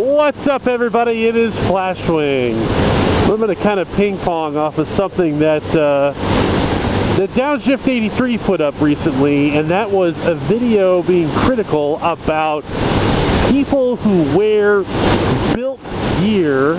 What's up, everybody? It is Flashwing. I'm going to kind of ping pong off of something that Downshift 83 put up recently, and that was a video being critical about people who wear built gear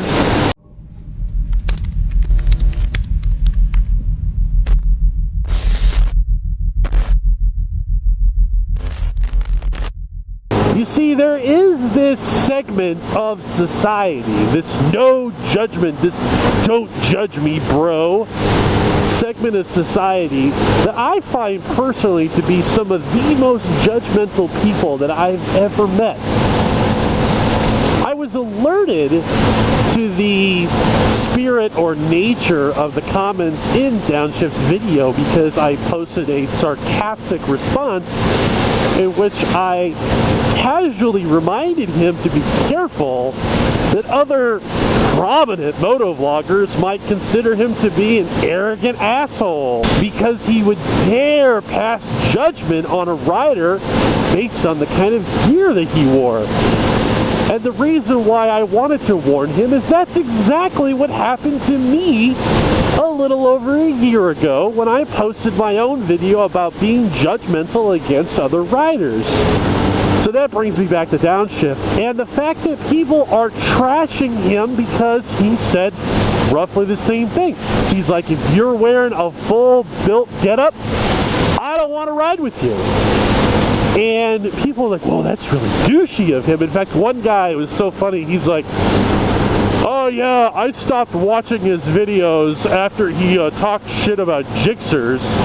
You see, there is this segment of society, this no judgment, this don't judge me, bro, segment of society that I find personally to be some of the most judgmental people that I've ever met. I was alerted to the spirit or nature of the comments in Downshift's video because I posted a sarcastic response in which I casually reminded him to be careful that other prominent motovloggers might consider him to be an arrogant asshole because he would dare pass judgment on a rider based on the kind of gear that he wore. And the reason why I wanted to warn him is that's exactly what happened to me a little over a year ago when I posted my own video about being judgmental against other riders. So that brings me back to Downshift and the fact that people are trashing him because he said roughly the same thing. He's like, if you're wearing a full built getup, I don't want to ride with you. And people are like, well, that's really douchey of him. In fact, one guy was so funny, he's like, oh yeah, I stopped watching his videos after he talked shit about Jixers.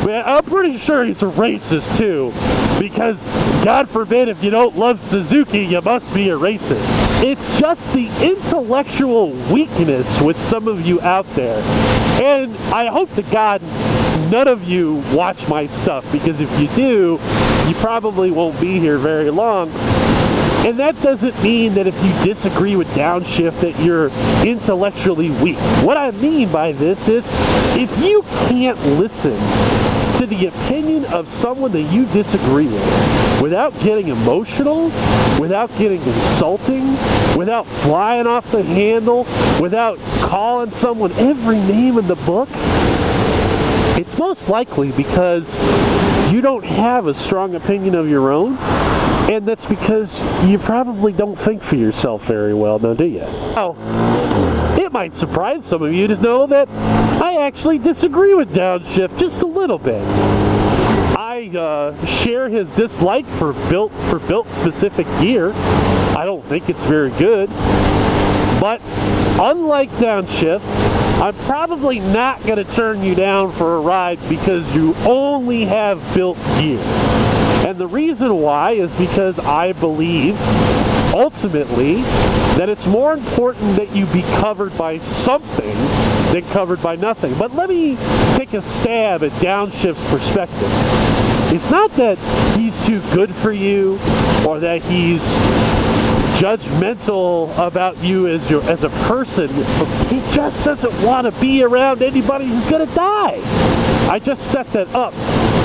Man, I'm pretty sure he's a racist too, because God forbid if you don't love Suzuki, you must be a racist. It's just the intellectual weakness with some of you out there. And I hope to God none of you watch my stuff, because if you do, you probably won't be here very long. And that doesn't mean that if you disagree with Downshift that you're intellectually weak. What I mean by this is, if you can't listen to the opinion of someone that you disagree with without getting emotional, without getting insulting, without flying off the handle, without calling someone every name in the book, it's most likely because you don't have a strong opinion of your own, and that's because you probably don't think for yourself very well, now do you? Oh, it might surprise some of you to know that I actually disagree with Downshift just a little bit. I share his dislike for built specific gear. I don't think it's very good. But unlike Downshift, I'm probably not going to turn you down for a ride because you only have built gear. And the reason why is because I believe, ultimately, that it's more important that you be covered by something than covered by nothing. But let me take a stab at Downshift's perspective. It's not that he's too good for you or that he's judgmental about you as a person. He just doesn't want to be around anybody who's going to die. I just set that up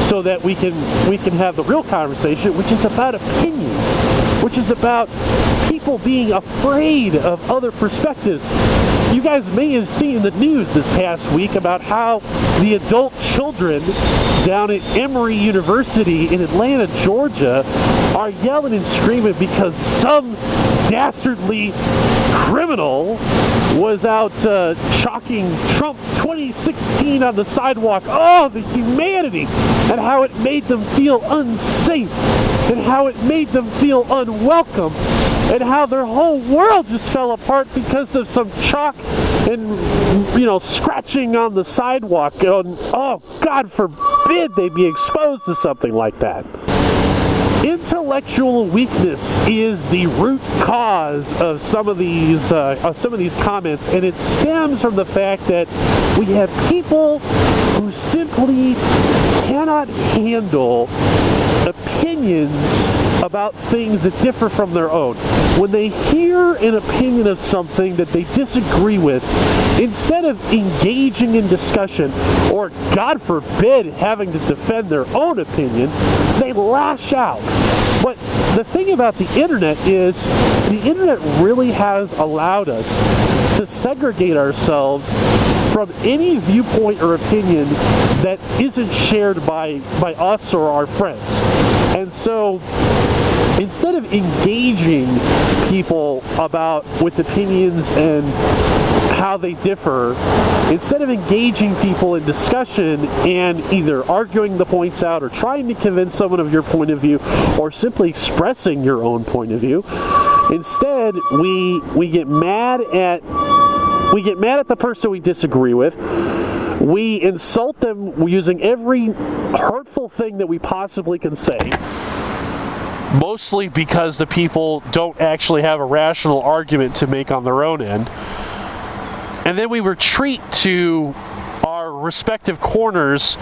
so that we can have the real conversation, which is about opinions, which is about people being afraid of other perspectives. You guys may have seen the news this past week about how the adult children down at Emory University in Atlanta, Georgia, are yelling and screaming because some dastardly criminal was out chalking Trump 2016 on the sidewalk. Oh, the humanity, and how it made them feel unsafe, and how it made them feel unwelcome, and how their whole world just fell apart because of some chalk and, you know, scratching on the sidewalk. And, oh, God forbid they be exposed to something like that. Intellectual weakness is the root cause of some of these comments, and it stems from the fact that we have people who simply cannot handle opinions about things that differ from their own. When they hear an opinion of something that they disagree with, instead of engaging in discussion, or God forbid having to defend their own opinion, they lash out. But the thing about the internet is, the internet really has allowed us to segregate ourselves from any viewpoint or opinion that isn't shared by us or our friends. And so instead of engaging people with opinions and how they differ, instead of engaging people in discussion and either arguing the points out or trying to convince someone of your point of view or simply expressing your own point of view, instead we get mad at the person we disagree with. We insult them using every hurtful thing that we possibly can say, mostly because the people don't actually have a rational argument to make on their own end. And then we retreat to our respective corners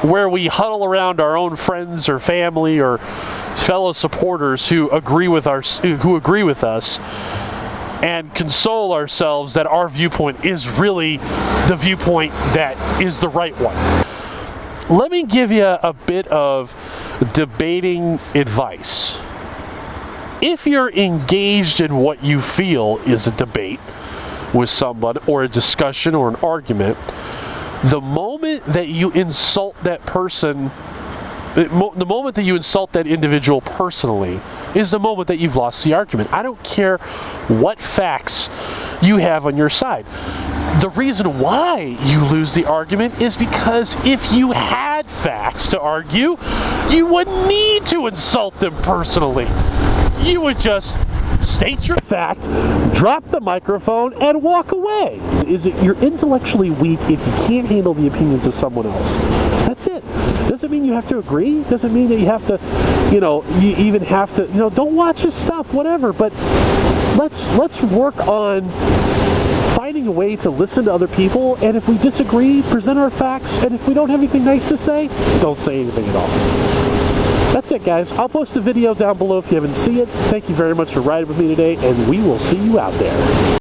where we huddle around our own friends or family or fellow supporters who agree with us and console ourselves that our viewpoint is really the viewpoint that is the right one. Let me give you a bit of debating advice. If you're engaged in what you feel is a debate with someone or a discussion or an argument, the moment that you insult that person, the moment that you insult that individual personally is the moment that you've lost the argument. I don't care what facts you have on your side. The reason why you lose the argument is because if you had facts to argue, you wouldn't need to insult them personally. You would just state your fact, drop the microphone, and walk away. You're intellectually weak if you can't handle the opinions of someone else. That's it. Doesn't mean you have to agree. Doesn't mean that you have to, you even have to, don't watch his stuff, whatever. But let's work on finding a way to listen to other people, and if we disagree, present our facts, and if we don't have anything nice to say, don't say anything at all. That's it, guys. I'll post the video down below if you haven't seen it. Thank you very much for riding with me today, and we will see you out there.